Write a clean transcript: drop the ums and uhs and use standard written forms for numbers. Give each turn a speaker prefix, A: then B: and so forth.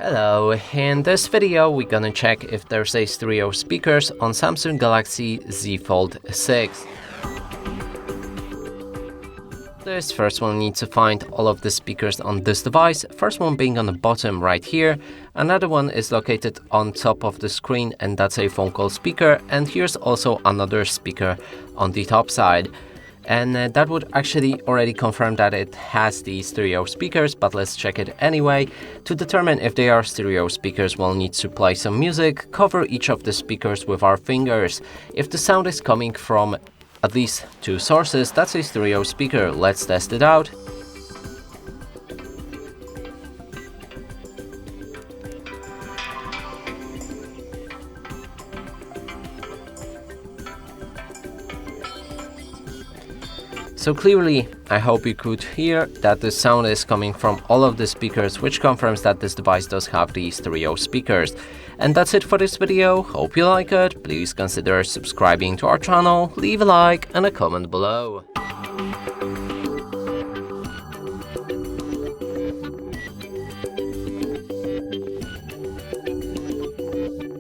A: Hello, in this video we're gonna check if there's a stereo speakers on Samsung Galaxy Z Fold 6. This first one needs to find all of the speakers on this device, first one being on the bottom right here, another one is located on top of the screen and that's a phone call speaker, and here's also another speaker on the top side. And that would actually already confirm that it has the stereo speakers, but let's check it anyway. To determine if they are stereo speakers, we'll need to play some music, cover each of the speakers with our fingers. If the sound is coming from at least two sources, that's a stereo speaker. Let's test it out. So clearly, I hope you could hear that the sound is coming from all of the speakers, which confirms that this device does have the stereo speakers. And that's it for this video. Hope you like it. Please consider subscribing to our channel, leave a like and a comment below.